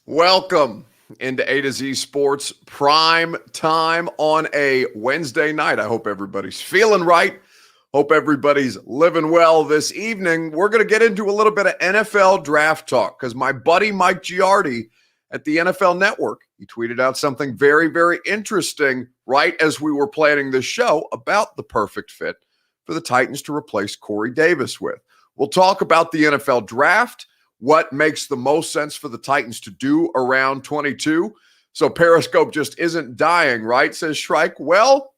Welcome into A to Z Sports Prime Time on a Wednesday night. I hope everybody's feeling right. Hope everybody's living well this evening. We're going to get into a little bit of NFL draft talk because my buddy Mike Giardi at the NFL Network, he tweeted out something very, very interesting right as we were planning this show about the perfect fit for the Titans to replace Corey Davis with. We'll talk about the NFL draft, what makes the most sense for the Titans to do around 22. So Periscope just isn't dying, right? Says Shrike. Well,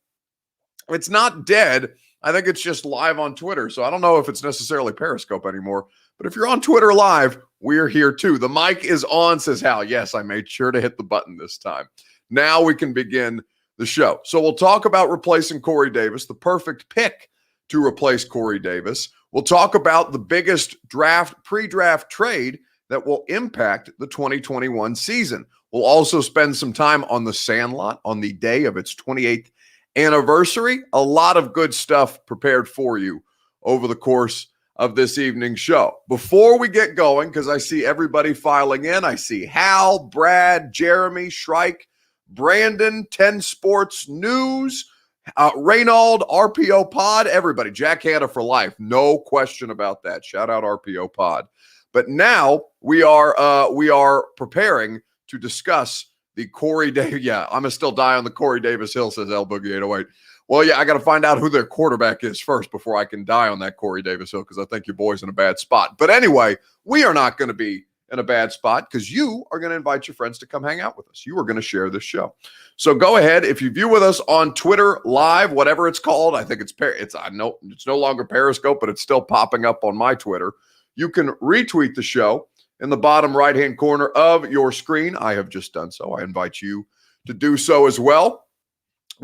it's not dead. I think it's just live on Twitter. So I don't know if it's necessarily Periscope anymore. But if you're on Twitter live, we're here too. The mic is on, says Hal. Yes, I made sure to hit the button this time. Now we can begin the show. So we'll talk about replacing Corey Davis, the perfect pick to replace Corey Davis. We'll talk about the biggest pre-draft trade that will impact the 2021 season. We'll also spend some time on the Sandlot on the day of its 28th anniversary. A lot of good stuff prepared for you over the course of this evening's show. Before we get going, because I see everybody filing in, I see Hal, Brad, Jeremy, Shrike, Brandon, 10 Sports News, Reynald, RPO Pod, everybody. Jack Hanna for life. No question about that. Shout out RPO Pod. But now we are preparing to discuss the Corey Davis. Yeah, I'm going to still die on the Corey Davis hill, says El Boogie 808. Well, yeah, I got to find out who their quarterback is first before I can die on that Corey Davis hill because I think your boy's in a bad spot. But anyway, we are not going to be in a bad spot because you are going to invite your friends to come hang out with us. You are going to share this show. So go ahead. If you view with us on Twitter live, whatever it's called, I think I know it's no longer Periscope, but it's still popping up on my Twitter. You can retweet the show in the bottom right-hand corner of your screen. I have just done so. I invite you to do so as well.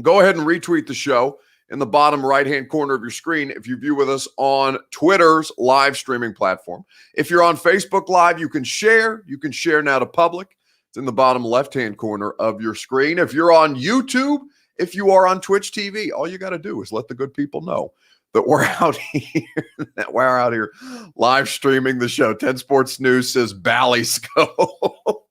Go ahead and retweet the show in the bottom right-hand corner of your screen if you view with us on Twitter's live streaming platform. If you're on Facebook Live, you can share. You can share now to public. It's in the bottom left-hand corner of your screen. If you're on YouTube, if you are on Twitch TV, all you got to do is let the good people know that we're out here, live streaming the show. 10 Sports News says Bally Scope,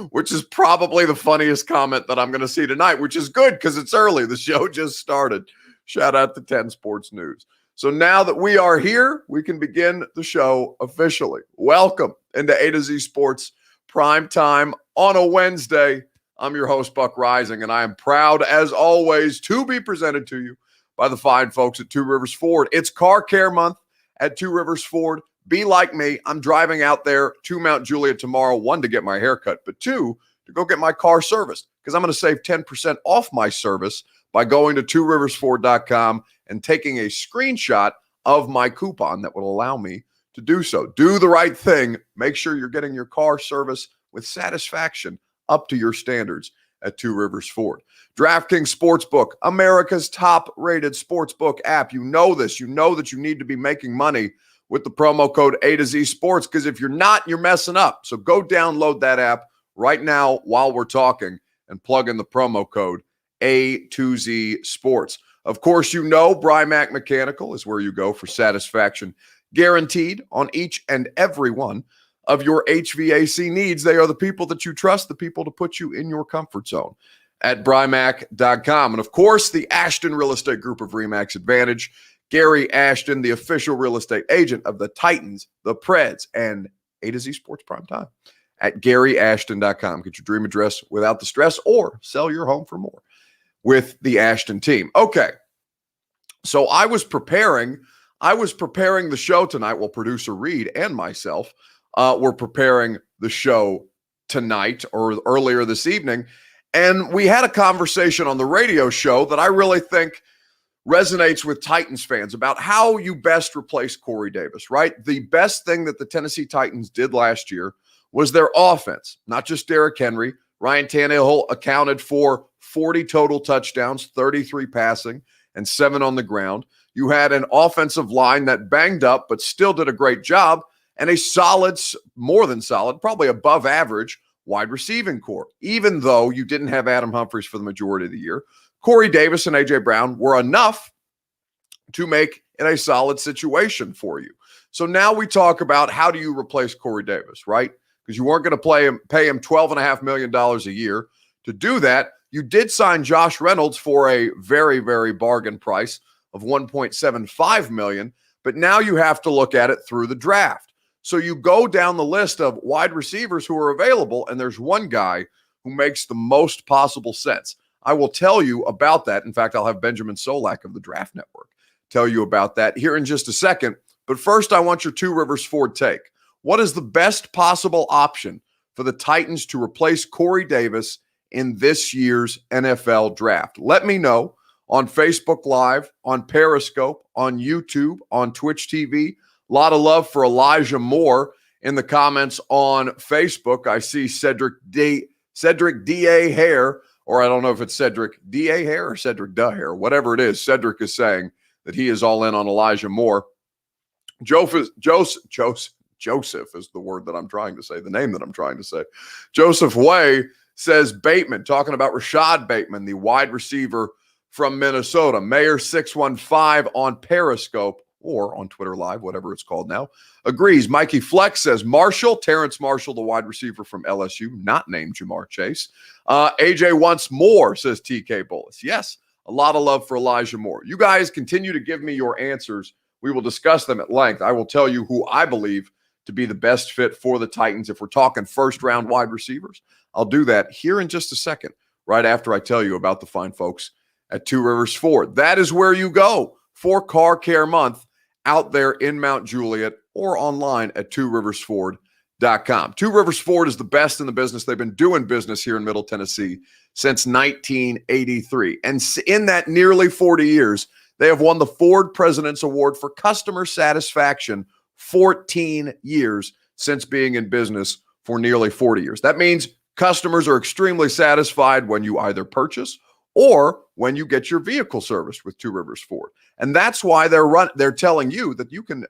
which is probably the funniest comment that I'm going to see tonight, which is good because it's early. The show just started. Shout out to 10 Sports News. So now that we are here, we can begin the show officially. Welcome into A to Z Sports Prime Time on a Wednesday. I'm your host, Buck Rising, and I am proud, as always, to be presented to you by the fine folks at Two Rivers Ford. It's Car Care Month at Two Rivers Ford. Be like me. I'm driving out there to Mount Juliet tomorrow, one, to get my hair cut, but two, to go get my car serviced because I'm going to save 10% off my service by going to tworiversford.com and taking a screenshot of my coupon that will allow me to do so. Do the right thing. Make sure you're getting your car service with satisfaction up to your standards at Two Rivers Ford. DraftKings Sportsbook, America's top-rated sportsbook app. You know this. You know that you need to be making money with the promo code A to Z Sports because if you're not, you're messing up. So go download that app right now while we're talking and plug in the promo code A to Z Sports. Of course, you know Brymak Mechanical is where you go for satisfaction guaranteed on each and every one of your HVAC needs. They are the people that you trust, the people to put you in your comfort zone at Brymak.com. And of course, the Ashton Real Estate Group of RE/MAX Advantage. Gary Ashton, the official real estate agent of the Titans, the Preds, and A to Z Sports Prime Time at GaryAshton.com. Get your dream address without the stress or sell your home for more with the Ashton team. Okay, so I was preparing the show tonight. Well, producer Reed and myself were preparing the show tonight or earlier this evening, and we had a conversation on the radio show that I really think resonates with Titans fans about how you best replace Corey Davis, right? The best thing that the Tennessee Titans did last year was their offense, not just Derrick Henry. Ryan Tannehill accounted for 40 total touchdowns, 33 passing, and 7 on the ground. You had an offensive line that banged up but still did a great job, and a solid, more than solid, probably above average wide receiving core. Even though you didn't have Adam Humphries for the majority of the year, Corey Davis and A.J. Brown were enough to make it a solid situation for you. So now we talk about how do you replace Corey Davis, right? because you weren't going to pay him $12.5 million a year. To do that, you did sign Josh Reynolds for a very, very bargain price of $1.75 million, but now you have to look at it through the draft. So you go down the list of wide receivers who are available, and there's one guy who makes the most possible sense. I will tell you about that. In fact, I'll have Benjamin Solak of the Draft Network tell you about that here in just a second. But first, I want your Two Rivers Ford take. What is the best possible option for the Titans to replace Corey Davis in this year's NFL draft? Let me know on Facebook Live, on Periscope, on YouTube, on Twitch TV. A lot of love for Elijah Moore in the comments on Facebook. I see Cedric D.A. Hare, or I don't know if it's Cedric D.A. Hare or Cedric Da Hare, whatever it is. Cedric is saying that he is all in on Elijah Moore. Joseph is the word that I'm trying to say, the name that I'm trying to say. Joseph Way says Bateman, talking about Rashad Bateman, the wide receiver from Minnesota. Mayor 615 on Periscope or on Twitter Live, whatever it's called now, agrees. Mikey Flex says Terrence Marshall, the wide receiver from LSU, not named Jamar Chase. AJ wants more, says TK Bullis. Yes, a lot of love for Elijah Moore. You guys continue to give me your answers. We will discuss them at length. I will tell you who I believe to be the best fit for the Titans. If we're talking first-round wide receivers, I'll do that here in just a second, right after I tell you about the fine folks at Two Rivers Ford. That is where you go for Car Care Month out there in Mount Juliet or online at tworiversford.com. Two Rivers Ford is the best in the business. They've been doing business here in Middle Tennessee since 1983. And in that nearly 40 years, they have won the Ford President's Award for Customer Satisfaction 14 years since being in business for nearly 40 years. That means customers are extremely satisfied when you either purchase or when you get your vehicle serviced with Two Rivers Ford. And that's why they're telling you that you can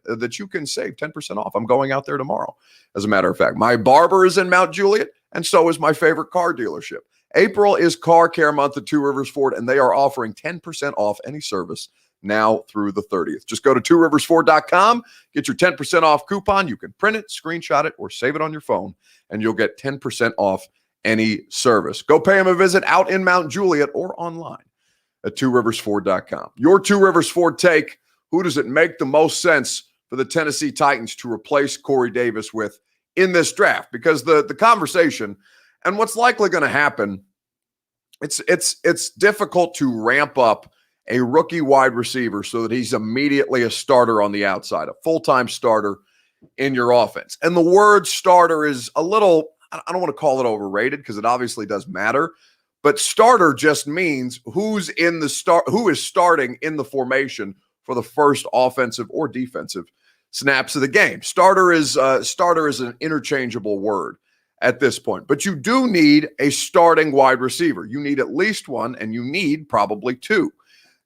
save 10% off. I'm going out there tomorrow. As a matter of fact, my barber is in Mount Juliet, and so is my favorite car dealership. April is Car Care Month at Two Rivers Ford, and they are offering 10% off any service now through the 30th. Just go to tworiversford.com, get your 10% off coupon. You can print it, screenshot it, or save it on your phone, and you'll get 10% off any service. Go pay them a visit out in Mount Juliet or online at tworiversford.com. Your Two Rivers Ford take, who does it make the most sense for the Tennessee Titans to replace Corey Davis with in this draft? Because the conversation and what's likely going to happen, it's difficult to ramp up a rookie wide receiver so that he's immediately a starter on the outside, a full-time starter in your offense. And the word starter is a little, I don't want to call it overrated because it obviously does matter, but starter just means who is starting in the formation for the first offensive or defensive snaps of the game. Starter is an interchangeable word at this point, but you do need a starting wide receiver. You need at least one, and you need probably two.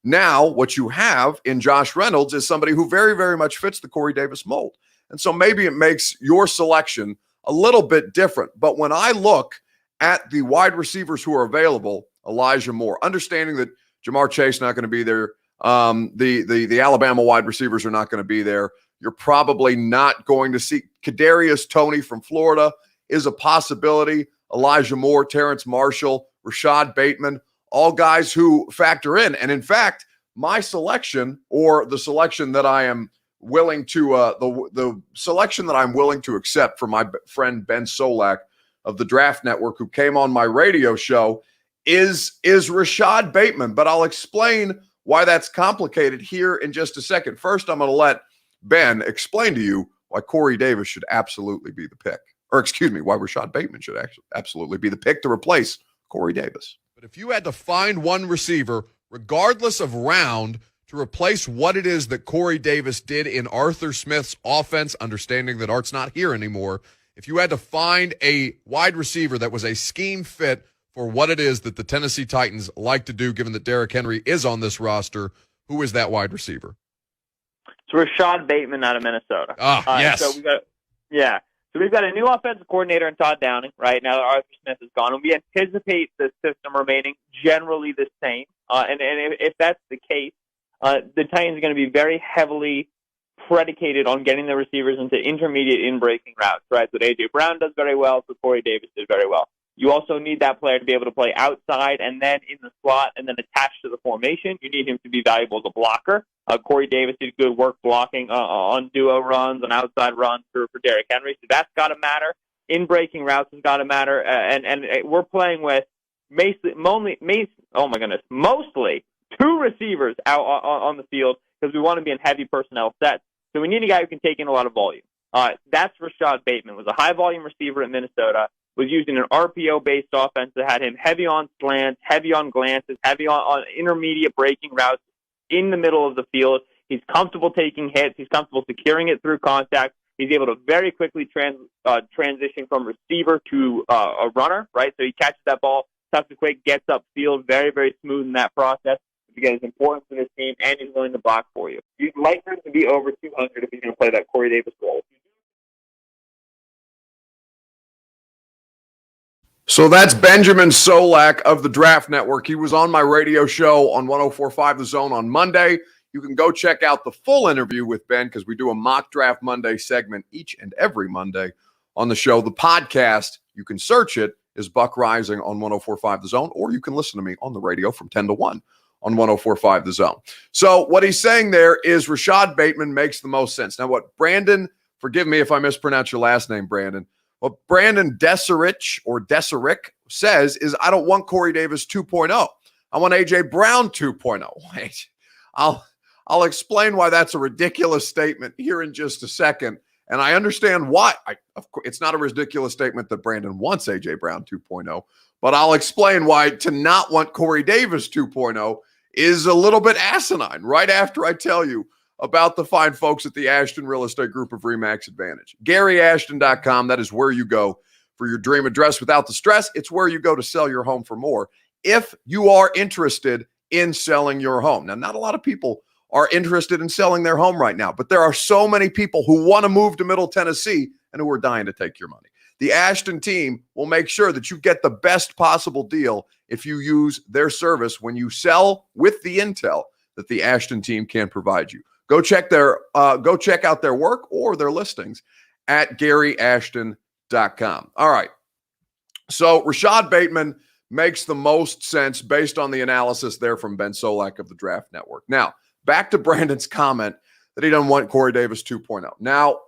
Now, what you have in Josh Reynolds is somebody who very, very much fits the Corey Davis mold. And so maybe it makes your selection a little bit different. But when I look at the wide receivers who are available, Elijah Moore, understanding that Jamar Chase not going to be there, the Alabama wide receivers are not going to be there. You're probably not going to see Kadarius Toney from Florida is a possibility. Elijah Moore, Terrence Marshall, Rashad Bateman, all guys who factor in. And in fact, my selection, or the selection that I am willing to, the selection that I'm willing to accept from my friend Ben Solak of the Draft Network, who came on my radio show, is Rashad Bateman. But I'll explain why that's complicated here in just a second. First, I'm going to let Ben explain to you why Corey Davis should absolutely be the pick. Or excuse me, why Rashad Bateman should actually absolutely be the pick to replace Corey Davis. But if you had to find one receiver, regardless of round, to replace what it is that Corey Davis did in Arthur Smith's offense, understanding that Art's not here anymore, if you had to find a wide receiver that was a scheme fit for what it is that the Tennessee Titans like to do, given that Derrick Henry is on this roster, who is that wide receiver? It's Rashad Bateman out of Minnesota. Yes. So we've got a new offensive coordinator in Todd Downing, right, now that Arthur Smith is gone, and we anticipate the system remaining generally the same. And if that's the case, the Titans are going to be very heavily predicated on getting the receivers into intermediate in-breaking routes, right? What A.J. Brown does very well, so Corey Davis did very well. You also need that player to be able to play outside and then in the slot and then attached to the formation. You need him to be valuable as a blocker. Corey Davis did good work blocking on duo runs, on outside runs for Derrick Henry, so that's got to matter. In-breaking routes has got to matter, and we're playing with mostly two receivers out on the field because we want to be in heavy personnel sets. So we need a guy who can take in a lot of volume. That's Rashad Bateman, was a high-volume receiver at Minnesota, was using an RPO-based offense that had him heavy on slants, heavy on glances, heavy on intermediate breaking routes in the middle of the field. He's comfortable taking hits. He's comfortable securing it through contact. He's able to very quickly transition from receiver to a runner, right? So he catches that ball, tucks it quick, gets upfield, very, very smooth in that process. Again, it's important for this team, and he's willing to block for you. You'd like him to be over 200 if he's going to play that Corey Davis role. So that's Benjamin Solak of the Draft Network. He was on my radio show on 104.5 The Zone on Monday. You can go check out the full interview with Ben because we do a Mock Draft Monday segment each and every Monday on the show. The podcast, you can search it, is Buck Rising on 104.5 The Zone, or you can listen to me on the radio from 10 to 1 on 104.5 The Zone. So what he's saying there is Rashad Bateman makes the most sense. Now what Brandon, forgive me if I mispronounce your last name, Brandon, what Brandon Deserick says is, I don't want Corey Davis 2.0. I want A.J. Brown 2.0. Wait, I'll explain why that's a ridiculous statement here in just a second. And I understand why. Of course, it's not a ridiculous statement that Brandon wants A.J. Brown 2.0, but I'll explain why to not want Corey Davis 2.0 is a little bit asinine right after I tell you about the fine folks at the Ashton Real Estate Group of RE/MAX Advantage. GaryAshton.com, that is where you go for your dream address without the stress. It's where you go to sell your home for more if you are interested in selling your home. Now, not a lot of people are interested in selling their home right now, but there are so many people who want to move to Middle Tennessee and who are dying to take your money. The Ashton team will make sure that you get the best possible deal if you use their service when you sell with the intel that the Ashton team can provide you. Go check out their work or their listings at GaryAshton.com. All right. So Rashad Bateman makes the most sense based on the analysis there from Ben Solak of the Draft Network. Now, back to Brandon's comment that he doesn't want Corey Davis 2.0. Now,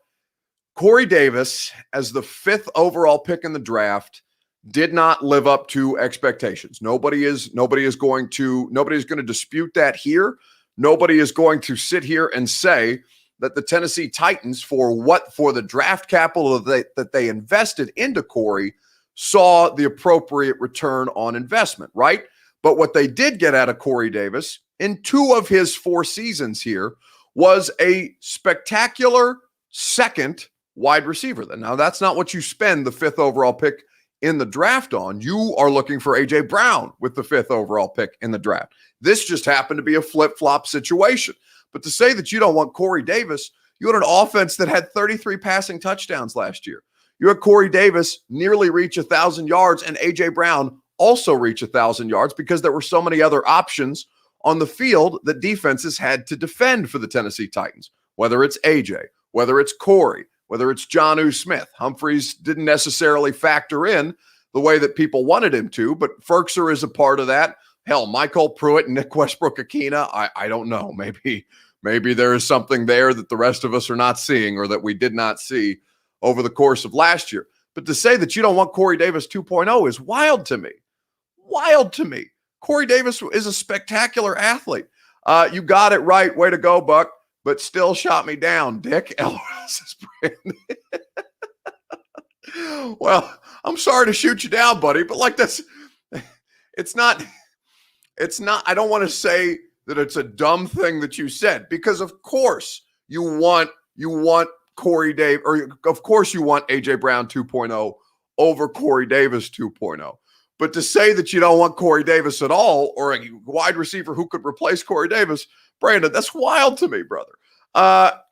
Corey Davis, as the 5th overall pick in the draft, did not live up to expectations. Nobody is going to dispute that here. Nobody is going to sit here and say that the Tennessee Titans, for the draft capital that they invested into Corey, saw the appropriate return on investment, right? But what they did get out of Corey Davis in 2 of his 4 seasons here was a spectacular second wide receiver. Now, that's not what you spend the 5th overall pick in the draft on. You are looking for A.J. Brown with the 5th overall pick in the draft. This just happened to be a flip-flop situation. But to say that you don't want Corey Davis, you had an offense that had 33 passing touchdowns last year. You had Corey Davis nearly reach 1,000 yards and A.J. Brown also reach 1,000 yards because there were so many other options on the field that defenses had to defend for the Tennessee Titans, whether it's A.J., whether it's Corey, whether it's Jonnu Smith. Humphreys didn't necessarily factor in the way that people wanted him to, but Ferkser is a part of that. Hell, Michael Pruitt and Nick Westbrook-Akina, I don't know. Maybe there is something there that the rest of us are not seeing or that we did not see over the course of last year. But to say that you don't want Corey Davis 2.0 is wild to me. Wild to me. Corey Davis is a spectacular athlete. You got it right. Way to go, Buck. But still shot me down, Dick. Elvis is Brandon. Well, I'm sorry to shoot you down, buddy, but like that's, it's not, I don't want to say that it's a dumb thing that you said, because of course you want Corey Davis, or of course you want A.J. Brown 2.0 over Corey Davis 2.0. But to say that you don't want Corey Davis at all, or a wide receiver who could replace Corey Davis, Brandon, that's wild to me, brother.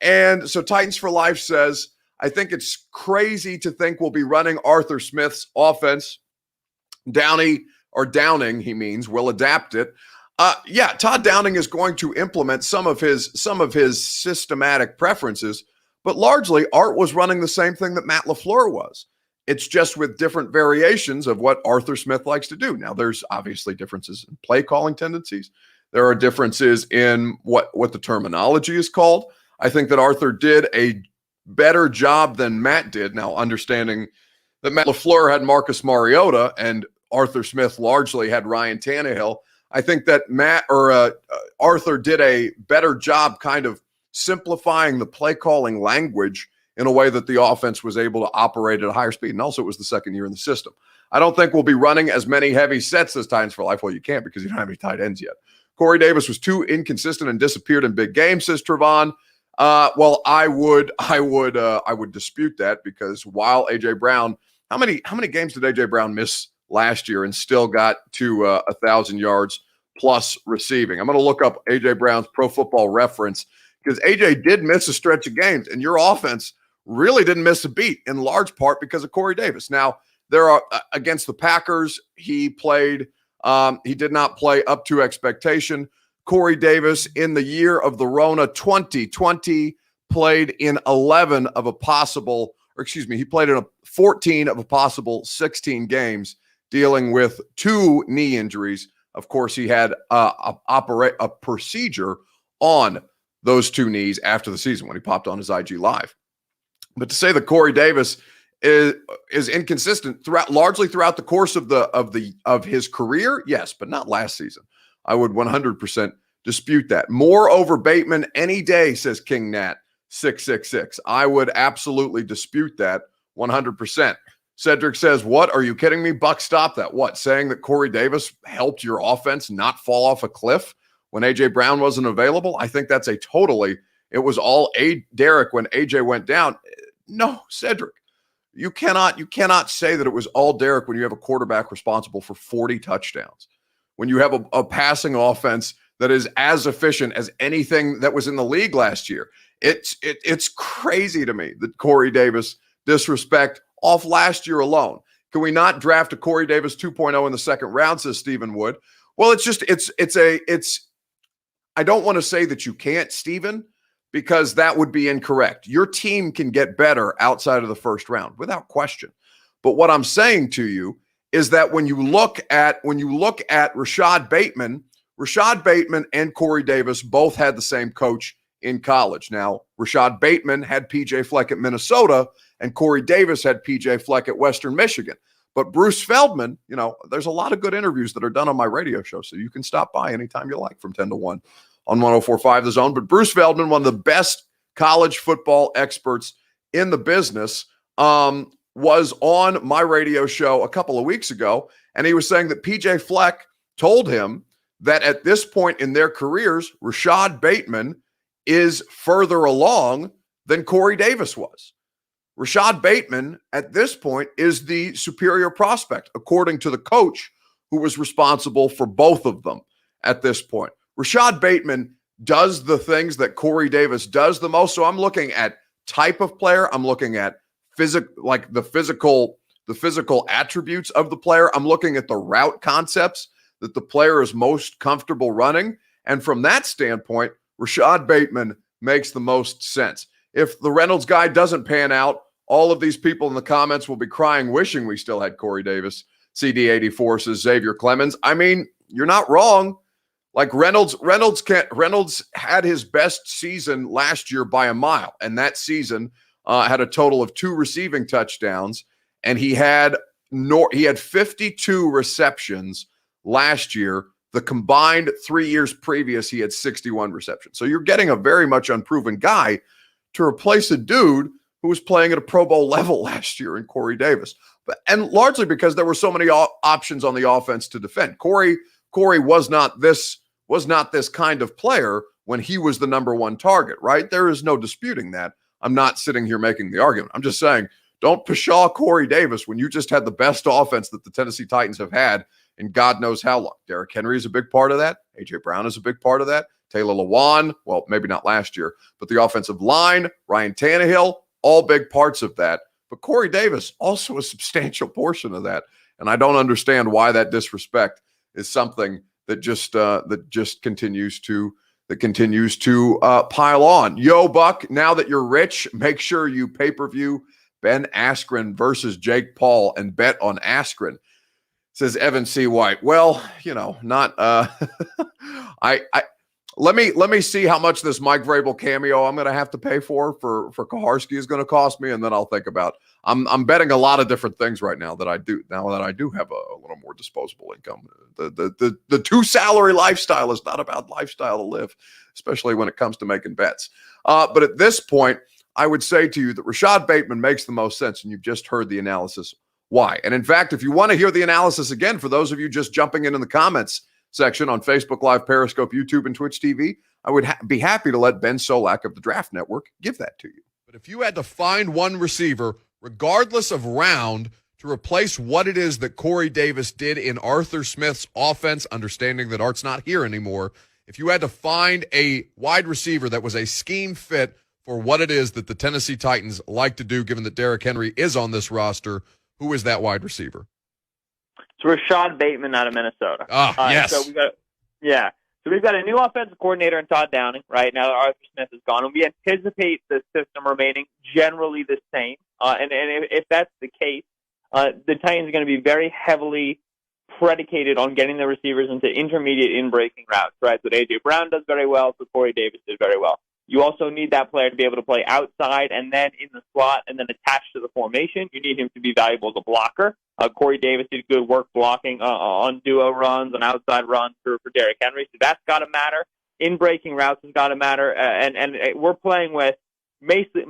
And so Titans for Life says, I think it's crazy to think we'll be running Arthur Smith's offense. Downing, he means, will adapt it. Yeah, Todd Downing is going to implement some of his systematic preferences, but largely Art was running the same thing that Matt LaFleur was. It's just with different variations of what Arthur Smith likes to do. Now, there's obviously differences in play calling tendencies. There are differences in what the terminology is called. I think that Arthur did a better job than Matt did. Now, understanding that Matt LaFleur had Marcus Mariota and Arthur Smith largely had Ryan Tannehill, I think that Arthur did a better job kind of simplifying the play calling language in a way that the offense was able to operate at a higher speed. And also, it was the second year in the system. I don't think we'll be running as many heavy sets as Titans for Life. Well, you can't because you don't have any tight ends yet. Corey Davis was too inconsistent and disappeared in big games, says Trevon. Well, I would dispute that because while AJ Brown, how many games did AJ Brown miss last year and still got to 1,000 yards plus receiving? I'm going to look up AJ Brown's Pro Football Reference because AJ did miss a stretch of games, and your offense really didn't miss a beat in large part because of Corey Davis. Now, there are against the Packers, he played. He did not play up to expectation. Corey Davis in the year of the Rona 2020 played in 11 of a possible, or excuse me, he played in a 14 of a possible 16 games dealing with 2 knee injuries. Of course, he had a procedure on those 2 knees after the season when he popped on his IG Live. But to say that Corey Davis is inconsistent largely throughout the course of his career, yes, but not last season. I would 100% dispute that. More over Bateman any day, says King Nat 666. I would absolutely dispute that 100%. Cedric says, "What? Are you kidding me? Buck, stop that." What? Saying that Corey Davis helped your offense not fall off a cliff when AJ Brown wasn't available? I think that's it was all Derek when AJ went down. No, Cedric. You cannot say that it was all Derek when you have a quarterback responsible for 40 touchdowns. When you have a passing offense that is as efficient as anything that was in the league last year. It's crazy to me that Corey Davis disrespect off last year alone. Can we not draft a Corey Davis 2.0 in the second round, says Stephen Wood? Well, I don't want to say that you can't, Stephen, because that would be incorrect. Your team can get better outside of the first round without question. But what I'm saying to you is that when you look at Rashad Bateman and Corey Davis both had the same coach in college. Now, Rashad Bateman had PJ Fleck at Minnesota and Corey Davis had PJ Fleck at Western Michigan. But Bruce Feldman, there's a lot of good interviews that are done on my radio show, so you can stop by anytime you like from 10 to 1 on 104.5 The Zone. But Bruce Feldman, one of the best college football experts in the business, was on my radio show a couple of weeks ago, and he was saying that PJ Fleck told him that at this point in their careers, Rashad Bateman is further along than Corey Davis was. Rashad Bateman, at this point, is the superior prospect, according to the coach who was responsible for both of them at this point. Rashad Bateman does the things that Corey Davis does the most. So I'm looking at type of player. I'm looking at the physical attributes of the player. I'm looking at the route concepts that the player is most comfortable running. And from that standpoint, Rashad Bateman makes the most sense. If the Reynolds guy doesn't pan out, all of these people in the comments will be crying, wishing we still had Corey Davis. CD84 says Xavier Clemens. I mean, you're not wrong. Like Reynolds had his best season last year by a mile, and that season had a total of 2 receiving touchdowns, and he had 52 receptions last year. The combined 3 years previous, he had 61 receptions. So you're getting a very much unproven guy to replace a dude who was playing at a Pro Bowl level last year in Corey Davis, and largely because there were so many options on the offense to defend. Corey was not this kind of player when he was the number 1 target, right? There is no disputing that. I'm not sitting here making the argument. I'm just saying, don't pshaw Corey Davis when you just had the best offense that the Tennessee Titans have had in God knows how long. Derrick Henry is a big part of that. A.J. Brown is a big part of that. Taylor Lewan, well, maybe not last year, but the offensive line, Ryan Tannehill, all big parts of that. But Corey Davis, also a substantial portion of that. And I don't understand why that disrespect is something that just continues to pile on. Yo, Buck, now that you're rich, make sure you pay-per-view Ben Askren versus Jake Paul and bet on Askren, says Evan C. White. Well, not I let me see how much this Mike Vrabel cameo I'm going to have to pay for Kaharski is going to cost me, and then I'll think about. I'm betting a lot of different things right now that I do have a little more disposable income. The two salary lifestyle is not about lifestyle to live, especially when it comes to making bets. But at this point, I would say to you that Rashad Bateman makes the most sense, and you've just heard the analysis why. And in fact, if you want to hear the analysis again, for those of you just jumping in the comments section on Facebook Live, Periscope, YouTube, and Twitch TV, I would be happy to let Ben Solak of the Draft Network give that to you. But if you had to find one receiver, regardless of round, to replace what it is that Corey Davis did in Arthur Smith's offense, understanding that Art's not here anymore, if you had to find a wide receiver that was a scheme fit for what it is that the Tennessee Titans like to do, given that Derrick Henry is on this roster, who is that wide receiver? It's Rashad Bateman out of Minnesota. Yes. So we've got a new offensive coordinator in Todd Downing right now that Arthur Smith is gone, and we anticipate the system remaining generally the same. And if that's the case, the Titans are going to be very heavily predicated on getting the receivers into intermediate in-breaking routes, right? So A.J. Brown does very well, so Corey Davis did very well. You also need that player to be able to play outside and then in the slot and then attached to the formation. You need him to be valuable as a blocker. Corey Davis did good work blocking on duo runs, on outside runs for Derrick Henry. So that's got to matter. In breaking routes has got to matter. And we're playing with mostly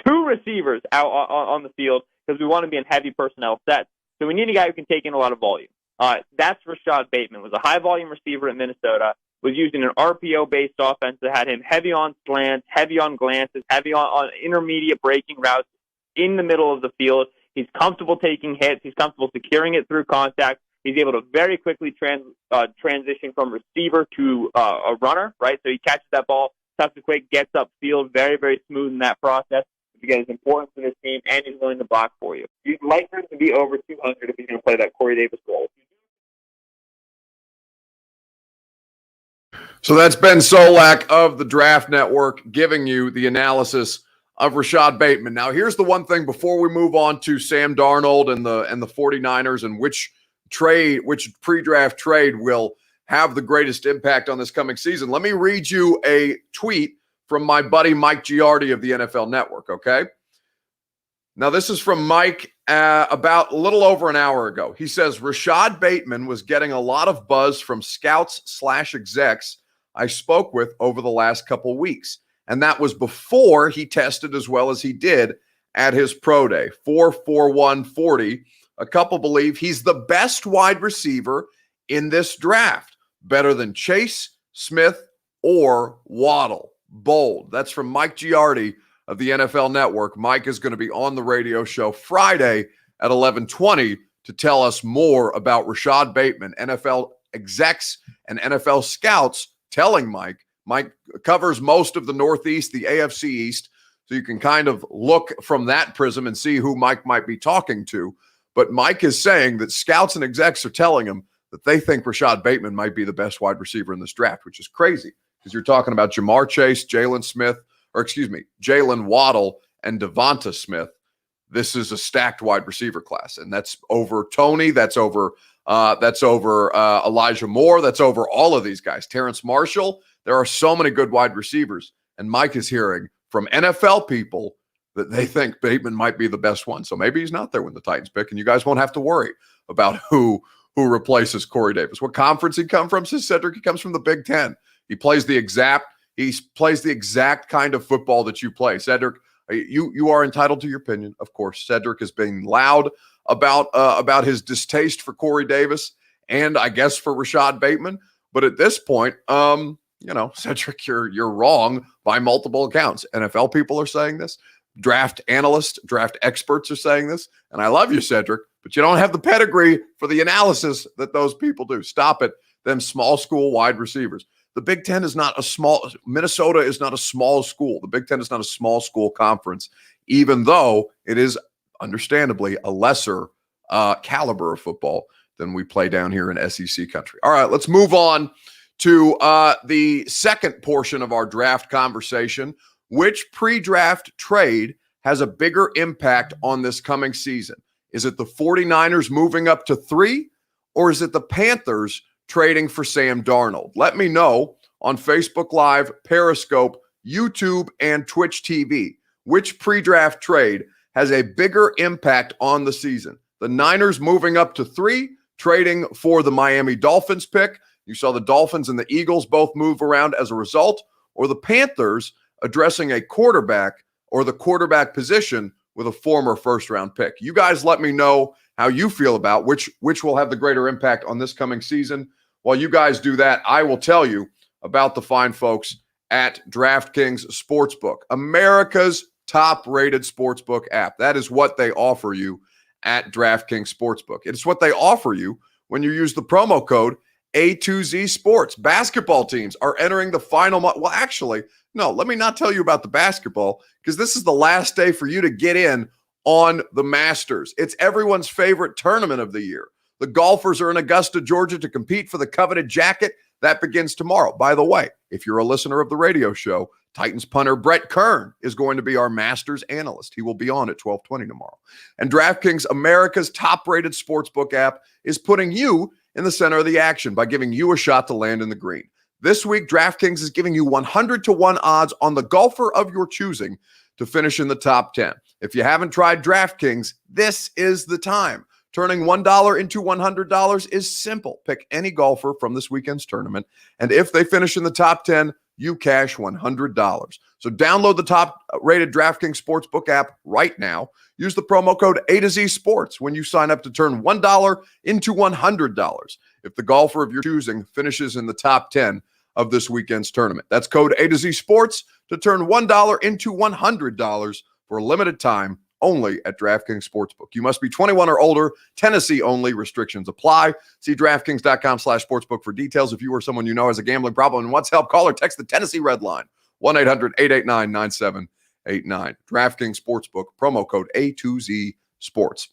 two receivers out on the field because we want to be in heavy personnel sets. So we need a guy who can take in a lot of volume. That's Rashad Bateman. Was a high volume receiver at Minnesota. Was using an RPO-based offense that had him heavy on slants, heavy on glances, heavy on intermediate breaking routes in the middle of the field. He's comfortable taking hits. He's comfortable securing it through contact. He's able to very quickly transition from receiver to a runner, right? So he catches that ball, tucks it quick, gets upfield, very, very smooth in that process. Because it's important for this team, and he's willing to block for you. You'd like him to be over 200 if he's going to play that Corey Davis role. So that's Ben Solak of the Draft Network giving you the analysis of Rashad Bateman. Now, here's the one thing before we move on to Sam Darnold and the 49ers and which pre-draft trade will have the greatest impact on this coming season. Let me read you a tweet from my buddy Mike Giardi of the NFL Network, okay? Now, this is from Mike about a little over an hour ago. He says, Rashad Bateman was getting a lot of buzz from scouts/execs I spoke with over the last couple weeks. And that was before he tested as well as he did at his pro day. 4.41 40. A couple believe he's the best wide receiver in this draft. Better than Chase, Smith, or Waddle. Bold. That's from Mike Giardi of the NFL Network. Mike is going to be on the radio show Friday at 11:20 to tell us more about Rashad Bateman. NFL execs and NFL scouts telling Mike covers most of the Northeast, the AFC East, so you can kind of look from that prism and see who Mike might be talking to. But Mike is saying that scouts and execs are telling him that they think Rashad Bateman might be the best wide receiver in this draft, which is crazy because you're talking about Jamar Chase, Jalen Waddle, and Devonta Smith. This is a stacked wide receiver class, and that's over Tony. That's over Elijah Moore. That's over all of these guys. Terrence Marshall. There are so many good wide receivers, and Mike is hearing from NFL people that they think Bateman might be the best one. So maybe he's not there when the Titans pick, and you guys won't have to worry about who replaces Corey Davis. What conference he come from, says Cedric? He comes from the Big Ten. He plays the exact kind of football that you play. Cedric, you are entitled to your opinion, of course. Cedric has been loud about his distaste for Corey Davis and I guess for Rashad Bateman. But at this point, Cedric, you're wrong by multiple accounts. NFL people are saying this. Draft analysts, draft experts are saying this. And I love you, Cedric, but you don't have the pedigree for the analysis that those people do. Stop it. Them small school wide receivers. The Big Ten is not Minnesota is not a small school. The Big Ten is not a small school conference, even though it is understandably a lesser caliber of football than we play down here in SEC country. All right, let's move on to the second portion of our draft conversation. Which pre-draft trade has a bigger impact on this coming season? Is it the 49ers moving up to 3, or is it the Panthers trading for Sam Darnold? Let me know on Facebook Live, Periscope, YouTube, and Twitch TV. Which pre-draft trade has a bigger impact on the season? The Niners moving up to 3, trading for the Miami Dolphins pick. You saw the Dolphins and the Eagles both move around as a result, or the Panthers addressing a quarterback or the quarterback position with a former first-round pick. You guys let me know how you feel about which will have the greater impact on this coming season. While you guys do that, I will tell you about the fine folks at DraftKings Sportsbook, America's top-rated sportsbook app. That is what they offer you at DraftKings Sportsbook. It's what they offer you when you use the promo code A2Z Sports. Basketball teams are entering the final well, actually, no, let me not tell you about the basketball, because this is the last day for you to get in on the Masters. It's everyone's favorite tournament of the year. The golfers are in Augusta, Georgia to compete for the coveted jacket. That begins tomorrow. By the way, if you're a listener of the radio show, Titans punter Brett Kern is going to be our Masters analyst. He will be on at 12:20 tomorrow. And DraftKings, America's top-rated sportsbook app, is putting you in the center of the action by giving you a shot to land in the green. This week, DraftKings is giving you 100-1 odds on the golfer of your choosing to finish in the top 10. If you haven't tried DraftKings, this is the time. Turning $1 into $100 is simple. Pick any golfer from this weekend's tournament, and if they finish in the top 10, you cash $100. So download the top-rated DraftKings Sportsbook app right now. Use the promo code A2Z Sports when you sign up to turn $1 into $100 if the golfer of your choosing finishes in the top 10 of this weekend's tournament. That's code A2Z Sports to turn $1 into $100 for a limited time only at DraftKings Sportsbook. You must be 21 or older, Tennessee only. Restrictions apply. See DraftKings.com/sportsbook for details. If you or someone you know has a gambling problem and wants help, call or text the Tennessee Red Line, 1-800-889-9789. DraftKings Sportsbook, promo code A2Z Sports.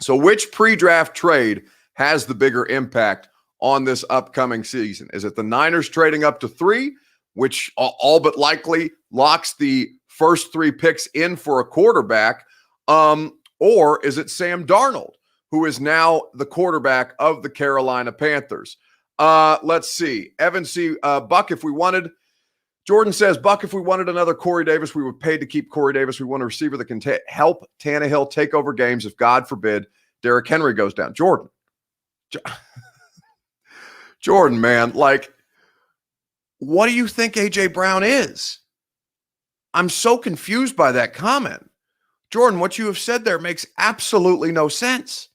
So which pre-draft trade has the bigger impact on this upcoming season? Is it the Niners trading up to 3, which all but likely locks the first 3 picks in for a quarterback, or is it Sam Darnold, who is now the quarterback of the Carolina Panthers? Let's see. Evan C. Buck, if we wanted, Jordan says, Buck, if we wanted another Corey Davis, we would pay to keep Corey Davis. We want a receiver that can help Tannehill take over games if, God forbid, Derrick Henry goes down. Jordan, man, like, what do you think A.J. Brown is? I'm so confused by that comment. Jordan, what you have said there makes absolutely no sense.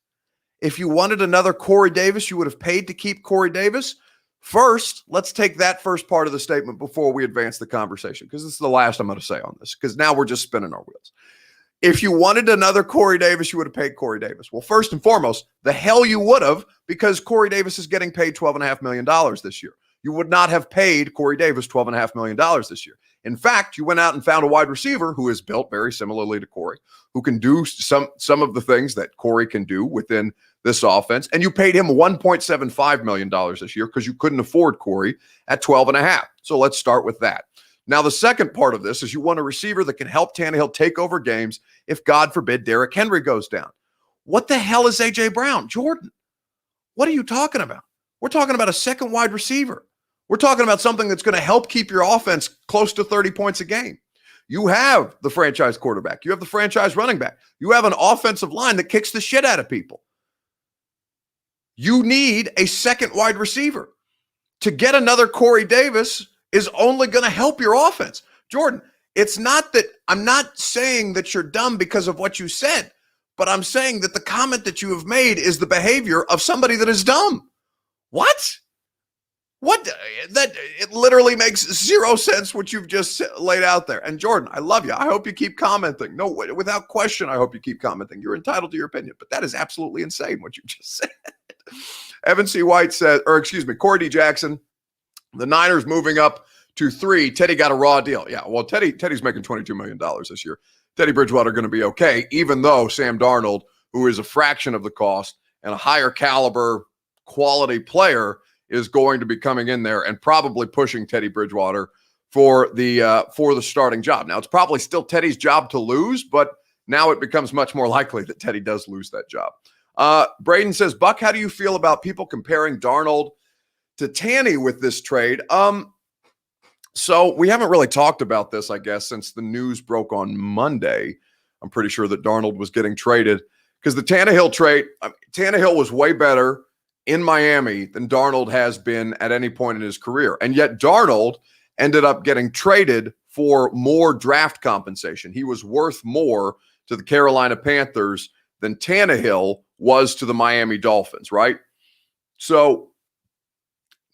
If you wanted another Corey Davis, you would have paid to keep Corey Davis. First, let's take that first part of the statement before we advance the conversation, because this is the last I'm going to say on this, because now we're just spinning our wheels. If you wanted another Corey Davis, you would have paid Corey Davis. Well, first and foremost, the hell you would have, because Corey Davis is getting paid $12.5 million this year. You would not have paid Corey Davis $12.5 million this year. In fact, you went out and found a wide receiver who is built very similarly to Corey, who can do some of the things that Corey can do within this offense, and you paid him $1.75 million this year because you couldn't afford Corey at $12.5. So let's start with that. Now, the second part of this is you want a receiver that can help Tannehill take over games if, God forbid, Derrick Henry goes down. What the hell is A.J. Brown? Jordan, what are you talking about? We're talking about a second wide receiver. We're talking about something that's going to help keep your offense close to 30 points a game. You have the franchise quarterback. You have the franchise running back. You have an offensive line that kicks the shit out of people. You need a second wide receiver. To get another Corey Davis is only going to help your offense. Jordan, it's not that I'm not saying that you're dumb because of what you said, but I'm saying that the comment that you have made is the behavior of somebody that is dumb. What? That it literally makes zero sense what you've just laid out there. And Jordan, I love you. I hope you keep commenting. No, without question, I hope you keep commenting. You're entitled to your opinion, but that is absolutely insane what you just said. Evan C. White said, Corey D. Jackson, the Niners moving up to 3. Teddy got a raw deal. Yeah, well, Teddy's making $22 million this year. Teddy Bridgewater going to be okay, even though Sam Darnold, who is a fraction of the cost and a higher caliber quality player is going to be coming in there and probably pushing Teddy Bridgewater for the starting job. Now, it's probably still Teddy's job to lose, but now it becomes much more likely that Teddy does lose that job. Braden says, Buck, how do you feel about people comparing Darnold to Tanny with this trade? So we haven't really talked about this, I guess, since the news broke on Monday. I'm pretty sure that Darnold was getting traded because the Tannehill trade, Tannehill was way better in Miami than Darnold has been at any point in his career. And yet Darnold ended up getting traded for more draft compensation. He was worth more to the Carolina Panthers than Tannehill was to the Miami Dolphins, right? So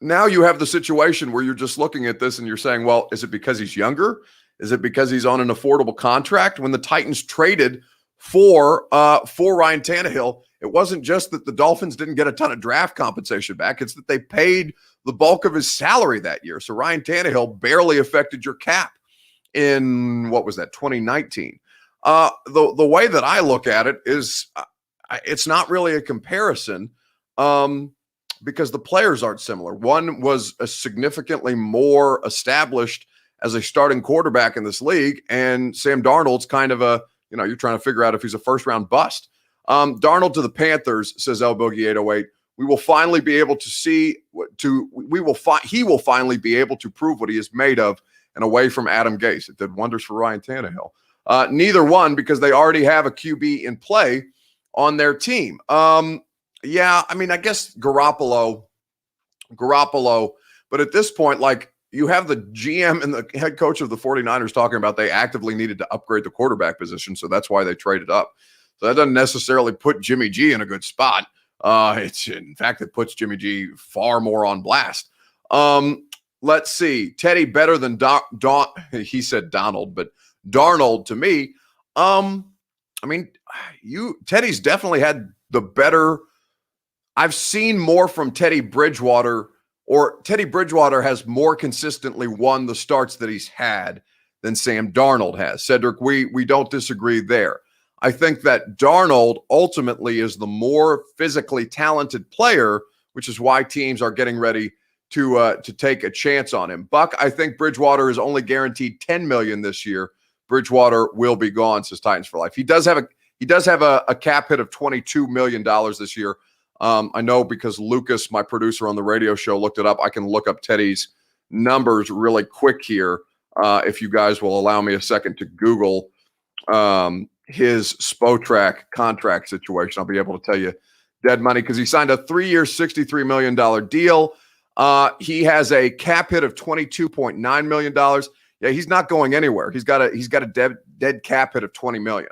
now you have the situation where you're just looking at this and you're saying, well, is it because he's younger? Is it because he's on an affordable contract? When the Titans traded for Ryan Tannehill, it wasn't just that the Dolphins didn't get a ton of draft compensation back. It's that they paid the bulk of his salary that year. So Ryan Tannehill barely affected your cap in, 2019. The way that I look at it is it's not really a comparison because the players aren't similar. One was a significantly more established as a starting quarterback in this league, and Sam Darnold's kind of you're trying to figure out if he's a first-round bust. Darnold to the Panthers, says El Boogie 808. He will finally be able to prove what he is made of and away from Adam Gase. It did wonders for Ryan Tannehill. Neither one, because they already have a QB in play on their team. I guess Garoppolo, but at this point, you have the GM and the head coach of the 49ers talking about they actively needed to upgrade the quarterback position, so that's why they traded up. So that doesn't necessarily put Jimmy G in a good spot. It puts Jimmy G far more on blast. Let's see. Teddy better than he said Donald, but Darnold to me. Teddy's definitely had the better. I've seen more from Teddy Bridgewater, or Teddy Bridgewater has more consistently won the starts that he's had than Sam Darnold has. Cedric, we don't disagree there. I think that Darnold ultimately is the more physically talented player, which is why teams are getting ready to take a chance on him. Buck, I think Bridgewater is only guaranteed $10 million this year. Bridgewater will be gone, says Titans for Life. He does have a cap hit of $22 million this year. I know because Lucas, my producer on the radio show, looked it up. I can look up Teddy's numbers really quick here if you guys will allow me a second to Google his Spotrac contract situation. I'll be able to tell you dead money because he signed a 3-year, $63 million deal. He has a cap hit of $22.9 million. Yeah, he's not going anywhere. He's got a dead cap hit of $20 million.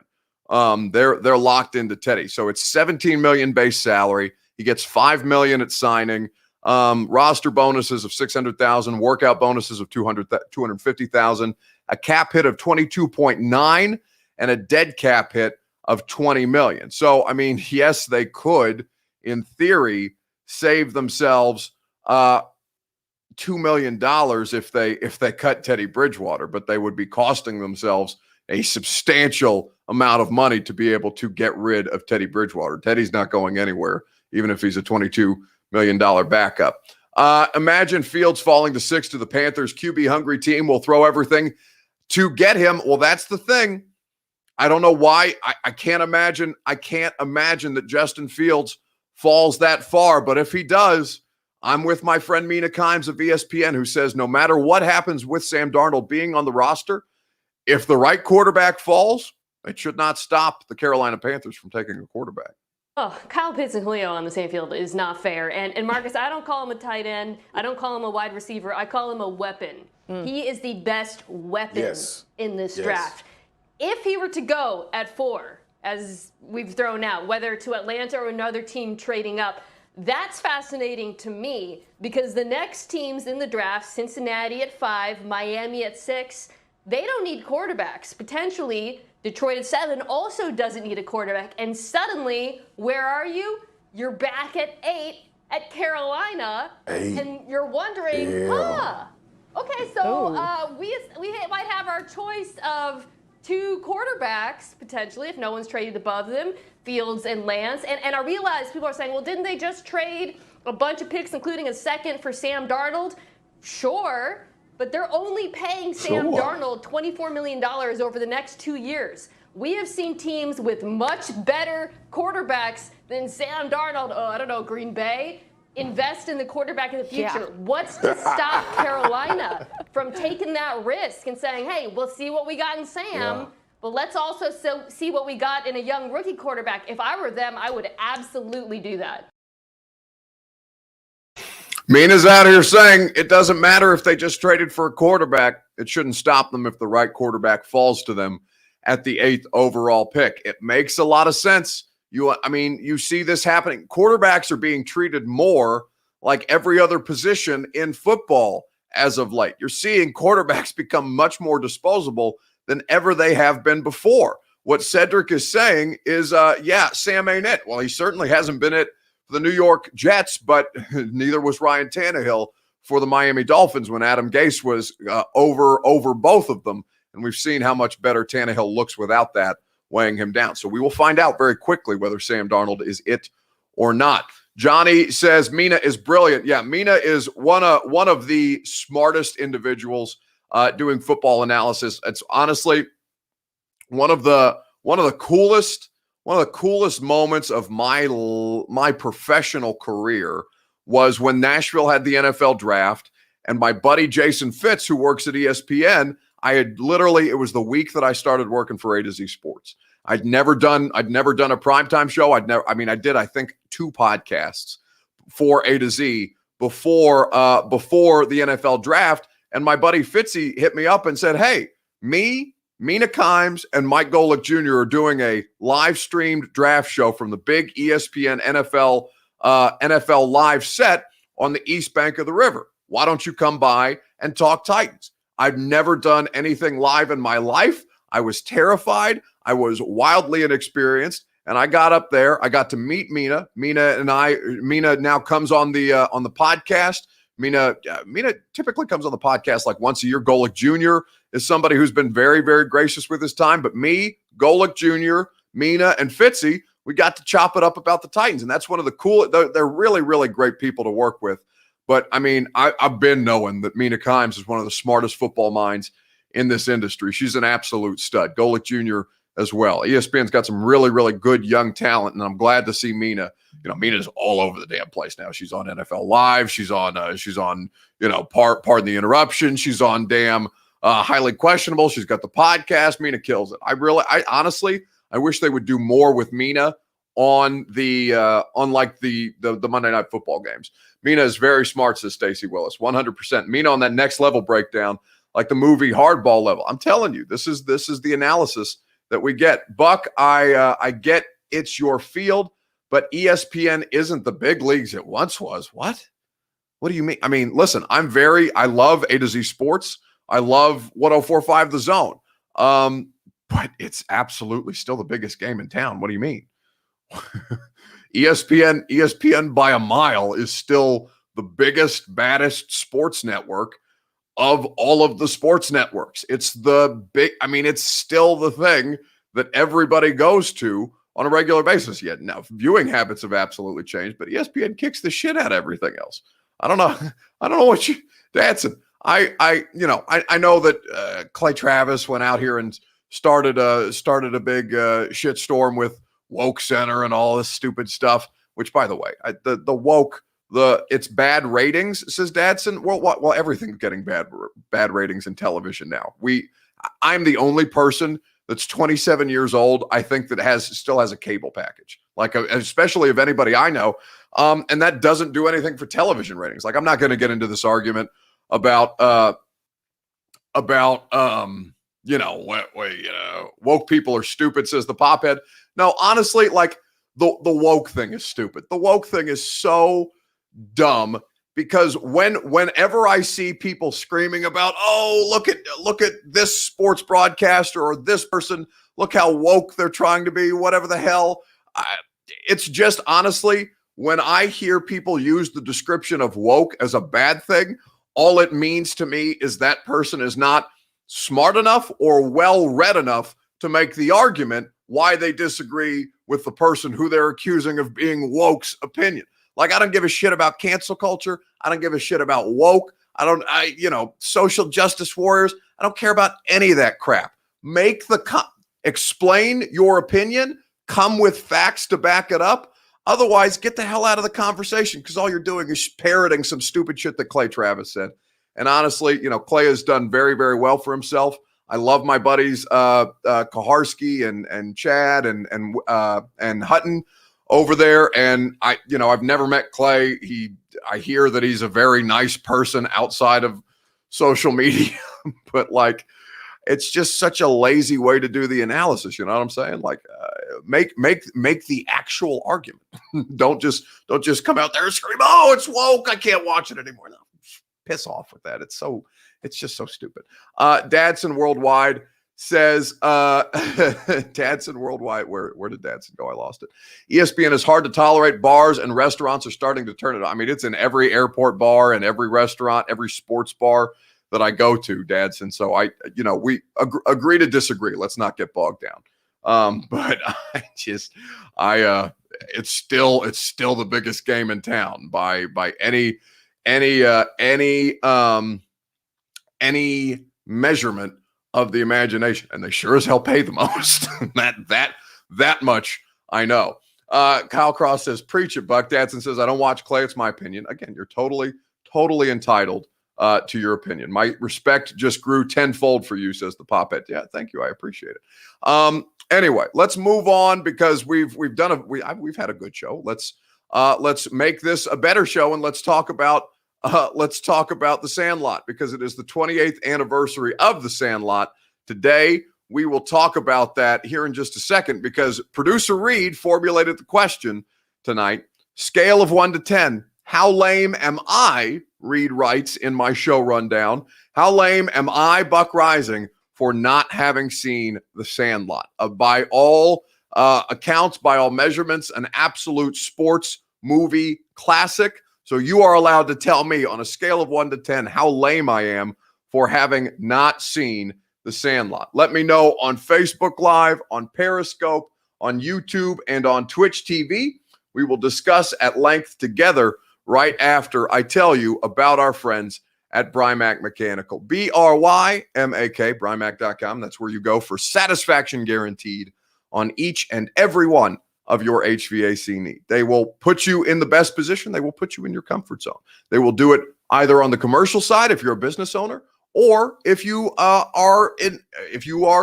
They're locked into Teddy. So it's $17 million base salary. He gets $5 million at signing. Roster bonuses of $600,000, workout bonuses of $250,000, a cap hit of 22.9, and a dead cap hit of $20 million. So, yes, they could, in theory, save themselves $2 million if they cut Teddy Bridgewater, but they would be costing themselves a substantial amount of money to be able to get rid of Teddy Bridgewater. Teddy's not going anywhere, even if he's a $22 million backup. Imagine Fields falling to 6 to the Panthers. QB-hungry team will throw everything to get him. Well, that's the thing. I don't know why. I can't imagine that Justin Fields falls that far, but if he does, I'm with my friend Mina Kimes of ESPN, who says no matter what happens with Sam Darnold being on the roster, if the right quarterback falls, it should not stop the Carolina Panthers from taking a quarterback. Oh, Kyle Pitts and Julio on the same field is not fair. And Marcus, I don't call him a tight end. I don't call him a wide receiver. I call him a weapon. He is the best weapon in this draft. If he were to go at 4, as we've thrown out, whether to Atlanta or another team trading up, that's fascinating to me because the next teams in the draft, Cincinnati at 5, Miami at 6, they don't need quarterbacks. Potentially, Detroit at 7 also doesn't need a quarterback. And suddenly, where are you? You're back at 8 at Carolina. And you're wondering, okay, so we might have our choice of two quarterbacks, potentially, if no one's traded above them, Fields and Lance. And I realize people are saying, well, didn't they just trade a bunch of picks, including a second for Sam Darnold? Sure, but they're only paying Sam Darnold $24 million over the next 2 years. We have seen teams with much better quarterbacks than Sam Darnold, I don't know, Green Bay, invest in the quarterback in the future. Yeah. What's to stop Carolina from taking that risk and saying, hey, we'll see what we got in Sam, but let's also see what we got in a young rookie quarterback. If I were them, I would absolutely do that. Mina's out here saying it doesn't matter if they just traded for a quarterback. It shouldn't stop them if the right quarterback falls to them at the 8th overall pick. It makes a lot of sense. You see this happening. Quarterbacks are being treated more like every other position in football as of late. You're seeing quarterbacks become much more disposable than ever they have been before. What Cedric is saying is, Sam ain't it. Well, he certainly hasn't been it for the New York Jets, but neither was Ryan Tannehill for the Miami Dolphins when Adam Gase was over both of them. And we've seen how much better Tannehill looks without that weighing him down. So we will find out very quickly whether Sam Darnold is it or not. Johnny says Mina is brilliant. Yeah, Mina is one of the smartest individuals doing football analysis. It's honestly one of the coolest moments of my professional career was when Nashville had the NFL draft, and my buddy Jason Fitz, who works at ESPN, it was the week that I started working for A to Z Sports. I'd never done a primetime show. I did, I think, 2 podcasts for A to Z before the NFL draft. And my buddy Fitzy hit me up and said, hey, me, Mina Kimes, and Mike Golick Jr. are doing a live streamed draft show from the big ESPN NFL live set on the East Bank of the river. Why don't you come by and talk Titans? I've never done anything live in my life. I was terrified. I was wildly inexperienced. And I got up there. I got to meet Mina. Mina now comes on the podcast. Mina typically comes on the podcast like once a year. Golick Jr. is somebody who's been very, very gracious with his time. But me, Golick Jr., Mina, and Fitzy, we got to chop it up about the Titans. And that's one of the cool, they're really, really great people to work with. But, I've been knowing that Mina Kimes is one of the smartest football minds in this industry. She's an absolute stud. Golick Jr. as well. ESPN's got some really, really good young talent, and I'm glad to see Mina. Mina's all over the damn place now. She's on NFL Live. She's on Pardon the Interruption. She's on damn Highly Questionable. She's got the podcast. Mina kills it. I honestly wish they would do more with Mina on the Monday Night Football games. Mina is very smart, says Stacey Willis. 100%. Mina on that next level breakdown, like the movie Hardball level. I'm telling you, this is the analysis that we get. Buck, I get it's your field, but ESPN isn't the big leagues it once was. What? What do you mean? Listen, I love A to Z Sports. I love 104.5 The Zone. But it's absolutely still the biggest game in town. What do you mean? ESPN by a mile is still the biggest, baddest sports network of all of the sports networks. It's it's still the thing that everybody goes to on a regular basis. Yet now viewing habits have absolutely changed, but ESPN kicks the shit out of everything else. I don't know what you dancing. I know that Clay Travis went out here and started a big shitstorm with Woke Center and all this stupid stuff, which, by the way, the woke, it's bad ratings, says Dadson. Well, everything's getting bad ratings in television now. I'm the only person that's 27 years old, I think, that still has a cable package, especially of anybody I know. And that doesn't do anything for television ratings. I'm not going to get into this argument about woke people are stupid, says the pophead. No, honestly, the woke thing is stupid. The woke thing is so dumb because whenever I see people screaming about, oh, look at this sports broadcaster or this person, look how woke they're trying to be, whatever the hell. It's just honestly, when I hear people use the description of woke as a bad thing, all it means to me is that person is not smart enough or well-read enough to make the argument why they disagree with the person who they're accusing of being woke's opinion. Like, I don't give a shit about cancel culture. I don't give a shit about woke. Social justice warriors. I don't care about any of that crap. Explain your opinion, come with facts to back it up. Otherwise, get the hell out of the conversation, because all you're doing is parroting some stupid shit that Clay Travis said. And honestly, Clay has done very, very well for himself. I love my buddies Kaharski and Chad and Hutton over there. And I've never met Clay. I hear that he's a very nice person outside of social media, but like, it's just such a lazy way to do the analysis. You know what I'm saying? Like, make the actual argument. don't just come out there and scream, "Oh, it's woke, I can't watch it anymore." No, piss off with that. It's just so stupid. Dadson Worldwide says, Dadson Worldwide, where did Dadson go? I lost it. ESPN is hard to tolerate. Bars and restaurants are starting to turn it on. I mean, it's in every airport bar and every restaurant, every sports bar that I go to, Dadson. So we agree to disagree. Let's not get bogged down. But it's still the biggest game in town by any measurement of the imagination, and they sure as hell pay the most. that much I know. Kyle Cross says, "Preach it, Buck." Dadson says, "I don't watch Clay. It's my opinion." Again, you're totally entitled to your opinion. My respect just grew tenfold for you, says the Popette. Yeah, thank you. I appreciate it. Anyway, let's move on, because we've had a good show. Let's make this a better show, and let's talk about The Sandlot, because it is the 28th anniversary of The Sandlot. Today, we will talk about that here in just a second, because producer Reed formulated the question tonight. Scale of 1 to 10. How lame am I, Reed writes in my show rundown, how lame am I, Buck Rising, for not having seen The Sandlot? By all accounts, by all measurements, an absolute sports movie classic. So you are allowed to tell me, on a scale of 1 to 10, how lame I am for having not seen The Sandlot. Let me know on Facebook Live, on Periscope, on YouTube, and on Twitch TV. We will discuss at length together right after I tell you about our friends at Brymak Mechanical. Brymak, Brymak.com. That's where you go for satisfaction guaranteed on each and every one of your HVAC need. They will put you in the best position. They will put you in your comfort zone. They will do it either on the commercial side if you're a business owner, or if you are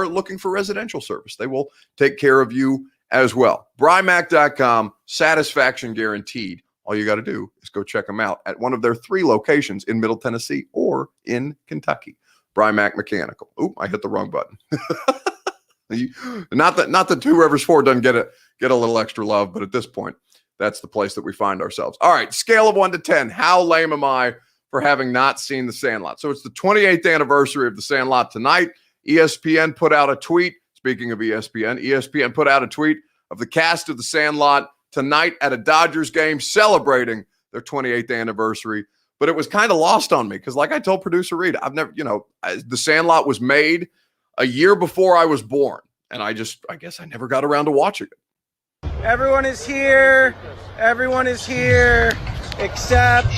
looking for residential service. They will take care of you as well. Brymak.com, satisfaction guaranteed. All you got to do is go check them out at one of their 3 locations in Middle Tennessee or in Kentucky. Brymak Mechanical. Oop, I hit the wrong button. Not that Two Rivers 4 doesn't get a little extra love, but at this point, that's the place that we find ourselves. All right, scale of 1 to 10. How lame am I for having not seen The Sandlot? So it's the 28th anniversary of The Sandlot tonight. ESPN put out a tweet. Speaking of ESPN put out a tweet of the cast of The Sandlot tonight at a Dodgers game celebrating their 28th anniversary. But it was kind of lost on me, because like I told producer Reed, I've never, The Sandlot was made a year before I was born. And I guess I never got around to watching it. Everyone is here, except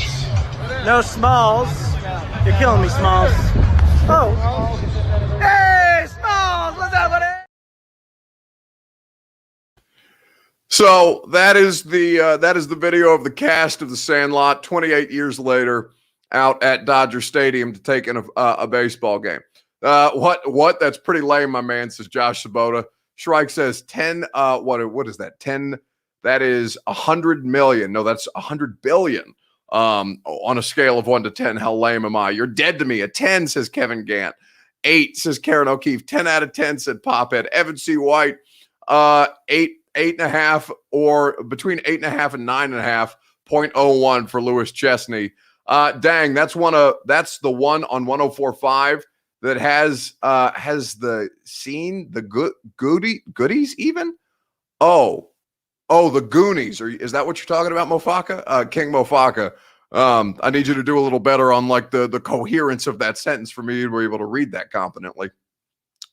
no Smalls. You're killing me, Smalls. Oh. Hey, Smalls, what's up, buddy? So that is the video of the cast of The Sandlot 28 years later out at Dodger Stadium to take in a baseball game. What? That's pretty lame, my man, says Josh Sabota. Shrike says 10. What is that? 10. That is 100 million. No, that's 100 billion. On a scale of 1 to 10, how lame am I? You're dead to me. A 10, says Kevin Gant. 8, says Karen O'Keefe. 10 out of 10, said Pophead. Evan C. White. 8.5, or between 8.5 and 9.5. 0.01 for Lewis Chesney. Dang, that's the one on 104.5 that has the scene, the goodies even. Oh, the Goonies. Is that what you're talking about, Mofaka? King Mofaka. I need you to do a little better on like the coherence of that sentence for me to be able to read that confidently.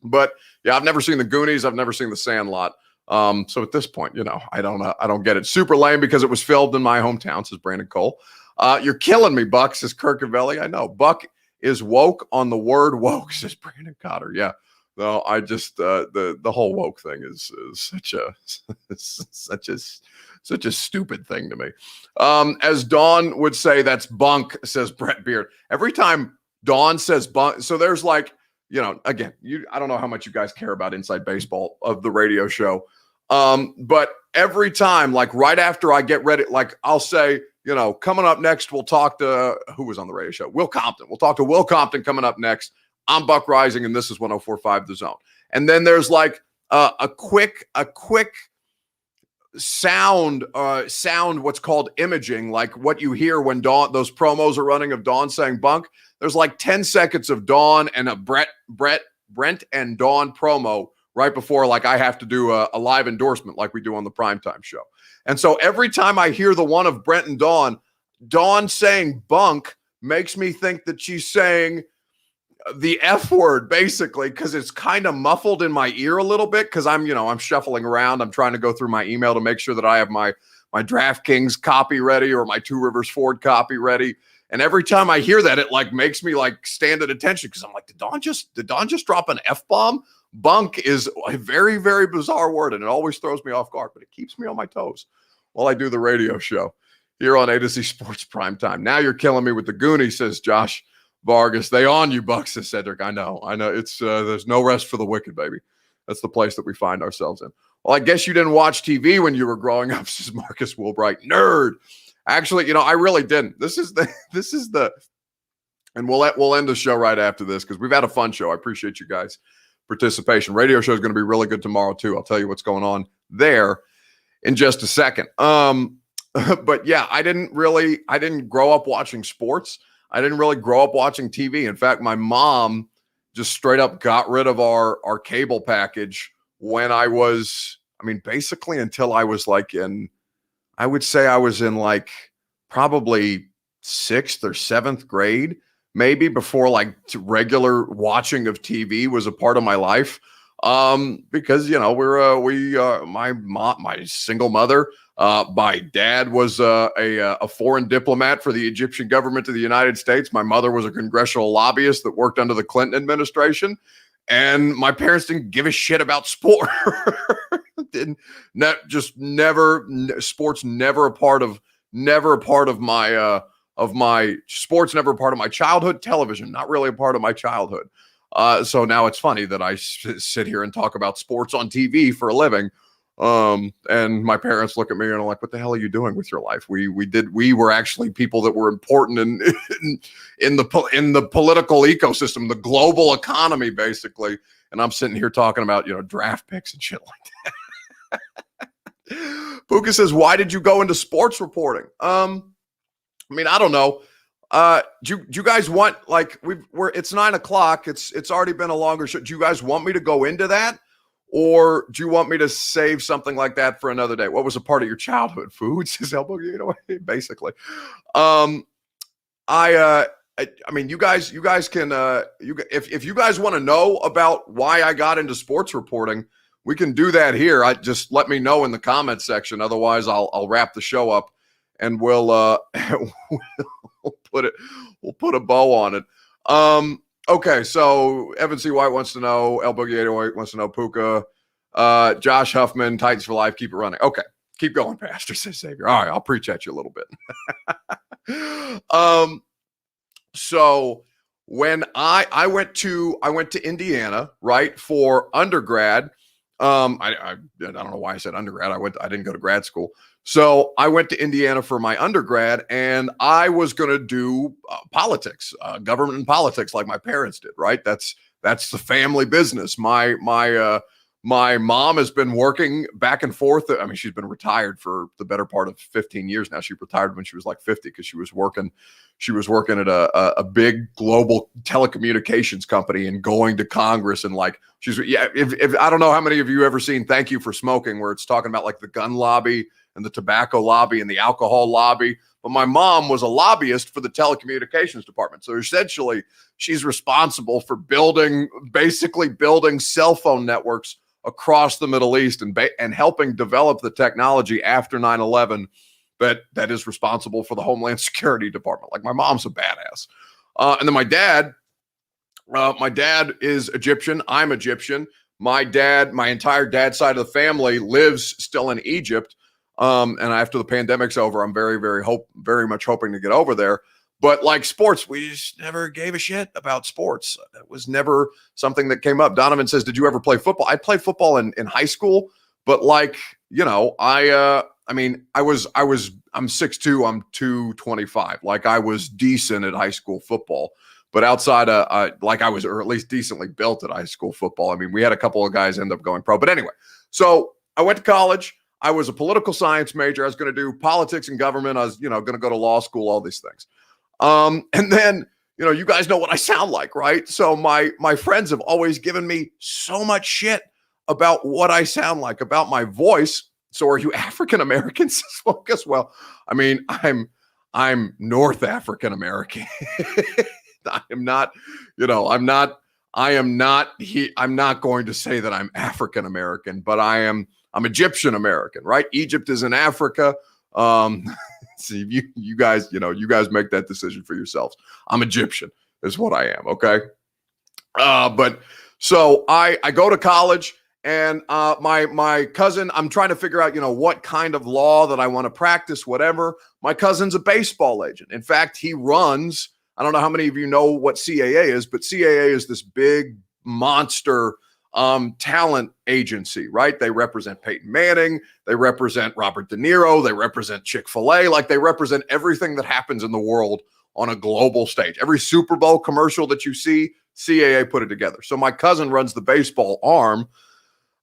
But yeah, I've never seen the Goonies. I've never seen the Sandlot. So at this point, I don't get it. Super lame because it was filmed in my hometown, says Brandon Cole. You're killing me, Buck, says Kirkavelli. I know. Buck is woke on the word woke, says Brandon Cotter. Yeah. No, I just the whole woke thing is such a stupid thing to me. As Dawn would say, that's bunk, says Brett Beard. Every time Dawn says bunk, so there's like, again, I don't know how much you guys care about Inside Baseball of the radio show. But every time, like right after I get ready, like I'll say, coming up next, we'll talk to who was on the radio show? Will Compton. We'll talk to Will Compton coming up next. I'm Buck Rising, and this is 104.5 The Zone. And then there's like a quick sound, what's called imaging, like what you hear when those promos are running of Dawn saying bunk. There's like 10 seconds of Dawn and a Brent and Dawn promo right before, like, I have to do a live endorsement like we do on the primetime show. And so every time I hear the one of Brent and Dawn saying bunk makes me think that she's saying the F word, basically, because it's kind of muffled in my ear a little bit because I'm shuffling around. I'm trying to go through my email to make sure that I have my DraftKings copy ready or my Two Rivers Ford copy ready. And every time I hear that, it like makes me like stand at attention because I'm like, did Dawn just drop an F-bomb? Bunk is a very, very bizarre word, and it always throws me off guard, but it keeps me on my toes while I do the radio show here on A to Z Sports Primetime. Now you're killing me with the Goonies, says Josh Vargas. They on you, Bucks, says Cedric. I know. It's there's no rest for the wicked, baby. That's the place that we find ourselves in. Well, I guess you didn't watch TV when you were growing up, says Marcus Woolbright. Nerd. Actually, I really didn't. This is the, and we'll end the show right after this because we've had a fun show. I appreciate you guys' participation. Radio show is going to be really good tomorrow too. I'll tell you what's going on there in just a second. But yeah, I didn't grow up watching sports. I didn't really grow up watching TV. In fact, my mom just straight up got rid of our cable package when I was, basically until I was like I would say I was in like probably 6th or 7th grade, maybe, before like regular watching of TV was a part of my life. Because my single mother, my dad was a foreign diplomat for the Egyptian government of the United States. My mother was a congressional lobbyist that worked under the Clinton administration, and my parents didn't give a shit about sport. Sports never a part of my sports, never a part of my childhood. Television, not really a part of my childhood. So now it's funny that I sit here and talk about sports on TV for a living. And my parents look at me and are like, what the hell are you doing with your life? We were actually people that were important in the political ecosystem, the global economy, basically. And I'm sitting here talking about, draft picks and shit like that. Puka says, why did you go into sports reporting? I don't know. Do you guys want, like, it's 9:00. It's already been a longer show. Do you guys want me to go into that? Or do you want me to save something like that for another day? What was a part of your childhood? Food, says Elbow, basically. You guys can, if you guys want to know about why I got into sports reporting, we can do that here. Just let me know in the comments section. Otherwise, I'll wrap the show up and we'll put a bow on it. Okay, so Evan C. White wants to know, El Boogie 808 wants to know, Puka, Josh Huffman, Titans for life, keep it running. Okay, keep going, Pastor, says Xavier. All right, I'll preach at you a little bit. So when I went to Indiana, right, for undergrad, I don't know why I said undergrad. I didn't go to grad school. So I went to Indiana for my undergrad, and I was going to do politics, government and politics, like my parents did. Right? That's the family business. My mom has been working back and forth. She's been retired for the better part of 15 years now. She retired when she was like 50 because she was working at a big global telecommunications company and going to Congress and like if I don't know how many of you ever seen Thank You for Smoking, where it's talking about like the gun lobby and the tobacco lobby and the alcohol lobby. But my mom was a lobbyist for the telecommunications department. So essentially, she's responsible for basically building cell phone networks across the Middle East and helping develop the technology after 9/11 that is responsible for the Homeland Security Department. Like, my mom's a badass. And then my dad is Egyptian. I'm Egyptian. My entire dad's side of the family lives still in Egypt. And after the pandemic's over, I'm very much hoping to get over there. But like sports, we just never gave a shit about sports. It was never something that came up. Donovan says, "Did you ever play football?" I played football in high school, but I'm 6'2", I'm 225. Like, I was decent at high school football, but outside or at least decently built at high school football. I mean, we had a couple of guys end up going pro, but anyway, so I went to college. I was a political science major. I was going to do politics and government. I was, going to go to law school, all these things. And then, you guys know what I sound like, right? So my friends have always given me so much shit about what I sound like, about my voice. So are you African Americans? Well, I mean, I'm North African American. I'm not going to say that I'm African American, but I'm Egyptian American, right? Egypt is in Africa. So you guys make that decision for yourselves. I'm Egyptian is what I am. Okay. But so I go to college, and my cousin, I'm trying to figure out, what kind of law that I want to practice, whatever. My cousin's a baseball agent. In fact, he runs, I don't know how many of you know what CAA is, but CAA is this big monster talent agency, right? They represent Peyton Manning. They represent Robert De Niro. They represent Chick-fil-A. Like, they represent everything that happens in the world on a global stage. Every Super Bowl commercial that you see, CAA put it together. So my cousin runs the baseball arm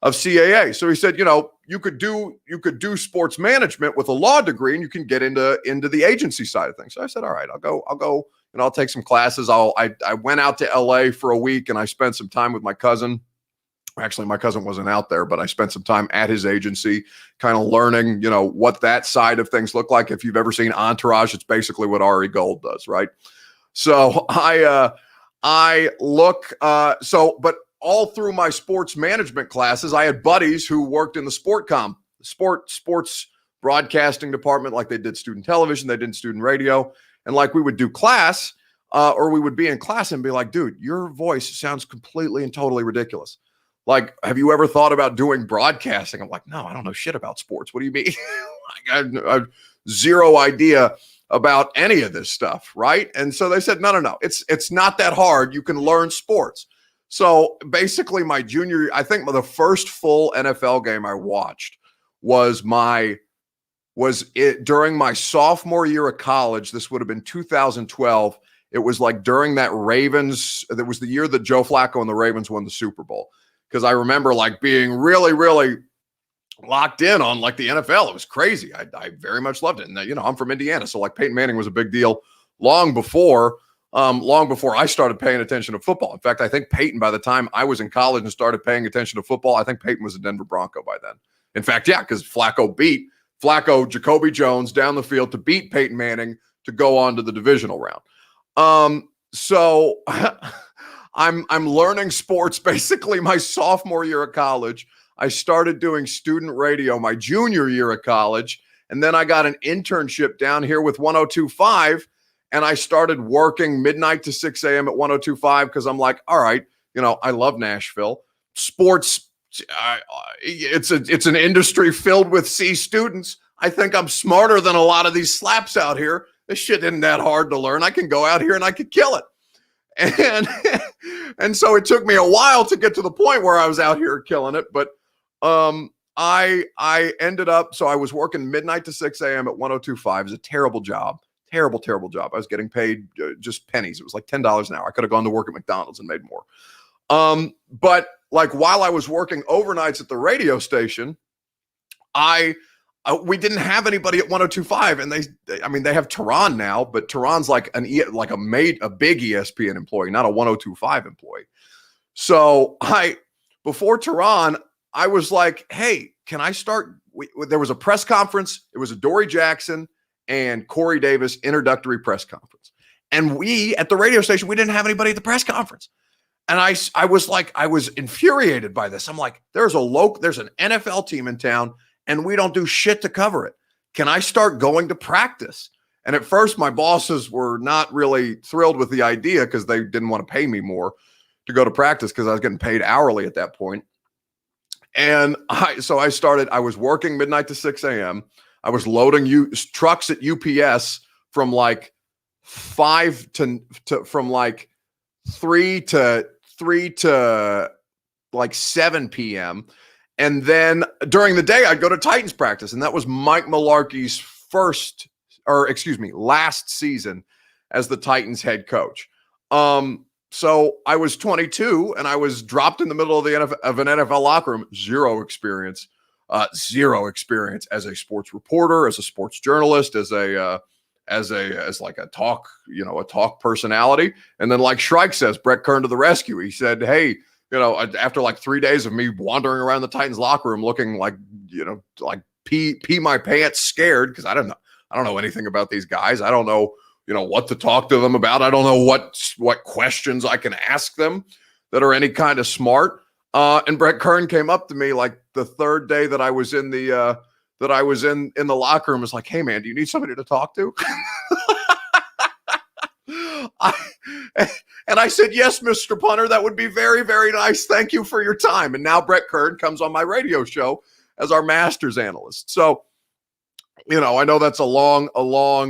of CAA. So he said, you could do sports management with a law degree, and you can get into the agency side of things. So I said, all right, I'll go, and I'll take some classes. I went out to LA for a week, and I spent some time with my cousin. Actually, my cousin wasn't out there, but I spent some time at his agency, kind of learning, what that side of things look like. If you've ever seen Entourage, it's basically what Ari Gold does, right? So but all through my sports management classes, I had buddies who worked in the sports broadcasting department. Like, they did student television, they did student radio, and like, we would do class, or we would be in class and be like, dude, your voice sounds completely and totally ridiculous. Like, have you ever thought about doing broadcasting? I'm like, no, I don't know shit about sports. What do you mean? I have zero idea about any of this stuff, right? And so they said, no. It's not that hard. You can learn sports. So basically, my junior, I think the first full NFL game I watched was during my sophomore year of college. This would have been 2012. It was like during that that was the year that Joe Flacco and the Ravens won the Super Bowl. Because I remember like being really, really locked in on like the NFL. It was crazy. I very much loved it. And I'm from Indiana, so like Peyton Manning was a big deal long before I started paying attention to football. In fact, I think Peyton, by the time I was in college and started paying attention to football, I think Peyton was a Denver Bronco by then. In fact, yeah, because Flacco beat Jacoby Jones down the field to beat Peyton Manning to go on to the divisional round. So I'm learning sports basically my sophomore year of college. I started doing student radio my junior year of college, and then I got an internship down here with 102.5, and I started working midnight to 6 a.m. at 102.5 because I'm like, all right, I love Nashville. Sports, it's an industry filled with C students. I think I'm smarter than a lot of these slaps out here. This shit isn't that hard to learn. I can go out here and I could kill it. And so it took me a while to get to the point where I was out here killing it. But I ended up, so I was working midnight to 6 a.m. at 102.5. It was a terrible job. Terrible job. I was getting paid just pennies. It was like $10 an hour. I could have gone to work at McDonald's and made more. But like while I was working overnights at the radio station, we didn't have anybody at 102.5, and they have Tehran now, but Tehran's like a big ESPN employee, not a 102.5 employee. So before Tehran, I was like, hey, can I start there was a press conference. It was a Dory Jackson and Corey Davis introductory press conference. And we at the radio station, we didn't have anybody at the press conference. And I was infuriated by this. I'm like, there's an NFL team in town and we don't do shit to cover it. Can I start going to practice? And at first my bosses were not really thrilled with the idea because they didn't want to pay me more to go to practice because I was getting paid hourly at that point. And I was working midnight to 6 a.m. I was loading trucks at UPS from like 3 to like 7 p.m. And then during the day, I'd go to Titans practice. And that was Mike Mularkey's last season as the Titans head coach. So I was 22 and I was dropped in the middle of an NFL locker room, zero experience as a sports reporter, as a sports journalist, as a talk personality. And then like Shrike says, Brett Kern to the rescue. He said, hey, after like 3 days of me wandering around the Titans locker room looking like pee my pants scared, because I don't know anything about these guys. I don't know, what to talk to them about. I don't know what questions I can ask them that are any kind of smart. And Brett Kern came up to me like the third day that I was in the locker room, was like, hey man, do you need somebody to talk to? And I said, yes, Mr. Punter, that would be very, very nice. Thank you for your time. And now Brett Kern comes on my radio show as our Masters analyst. So, I know that's a long,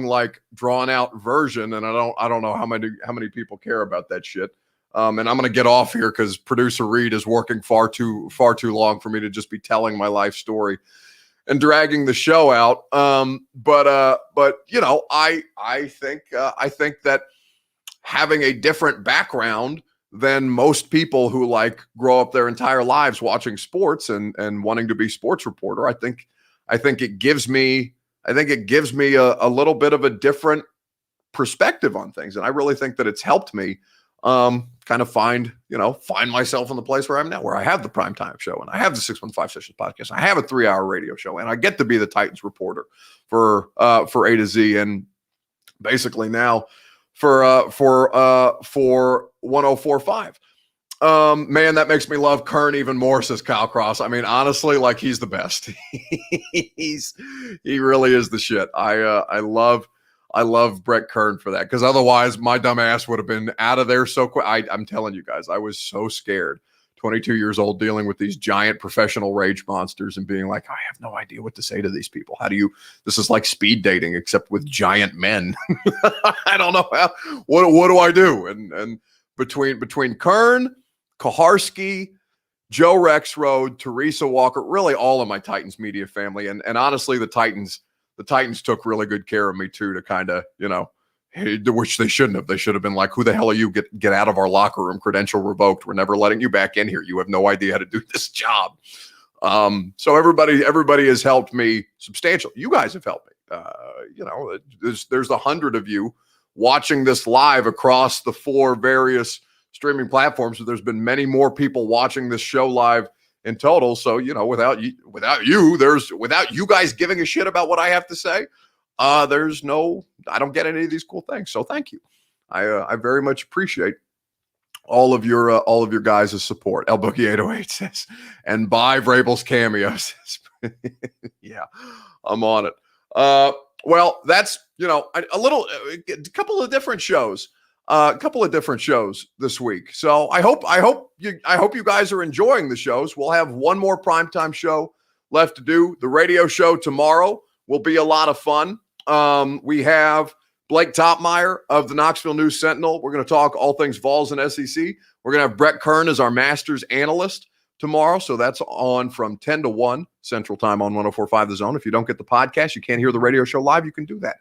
like drawn out version. And I don't know how many people care about that shit. And I'm going to get off here because producer Reed is working far too long for me to just be telling my life story and dragging the show out. But I think that having a different background than most people who like grow up their entire lives watching sports and wanting to be sports reporter, I think it gives me a little bit of a different perspective on things. And I really think that it's helped me kind of find myself in the place where I'm now, where I have the primetime show and I have the 615 Sessions podcast. I have a 3-hour radio show and I get to be the Titans reporter for A to Z. And basically now for 1045. Man, that makes me love Kern even more, says Kyle Cross. I mean, honestly, like he's the best. He really is the shit. I love Brett Kern for that, because otherwise my dumb ass would have been out of there so quick. I'm telling you guys, I was so scared. 22 years old, dealing with these giant professional rage monsters and being like, I have no idea what to say to these people. This is like speed dating, except with giant men. I don't know what do I do? And between Kern, Kaharski, Joe Rexroad, Teresa Walker, really all of my Titans media family. And honestly, the Titans took really good care of me too, to kind of, which they shouldn't have. They should have been like, who the hell are you? Get out of our locker room. Credential revoked. We're never letting you back in here. You have no idea how to do this job. So everybody has helped me substantially. You guys have helped me. There's 100 of you watching this live across the 4 various streaming platforms. So there's been many more people watching this show live in total. So, without you guys giving a shit about what I have to say, I don't get any of these cool things. So thank you. I very much appreciate all of your guys' support. El Boogie 808 says, and buy Vrabel's cameo says, yeah, I'm on it. Well, that's, a couple of different shows this week. So I hope you guys are enjoying the shows. We'll have one more primetime show left to do. The radio show tomorrow will be a lot of fun. We have Blake Topmeyer of the Knoxville News Sentinel. We're going to talk all things Vols and SEC. We're going to have Brett Kern as our Masters analyst tomorrow. So that's on from 10 to 1 Central Time on 104.5 The Zone. If you don't get the podcast, you can't hear the radio show live, you can do that.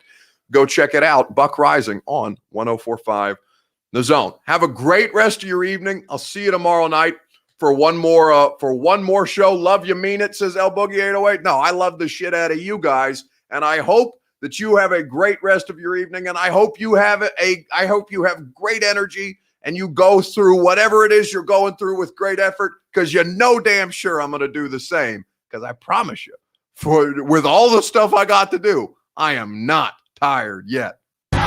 Go check it out. Buck Rising on 104.5 The Zone. Have a great rest of your evening. I'll see you tomorrow night for one more show. Love you, mean it, says El Boogie 808. No, I love the shit out of you guys, and I hope that you have a great rest of your evening, and I hope you have great energy and you go through whatever it is you're going through with great effort, because damn sure I'm going to do the same, because I promise you, with all the stuff I got to do, I am not tired yet. No!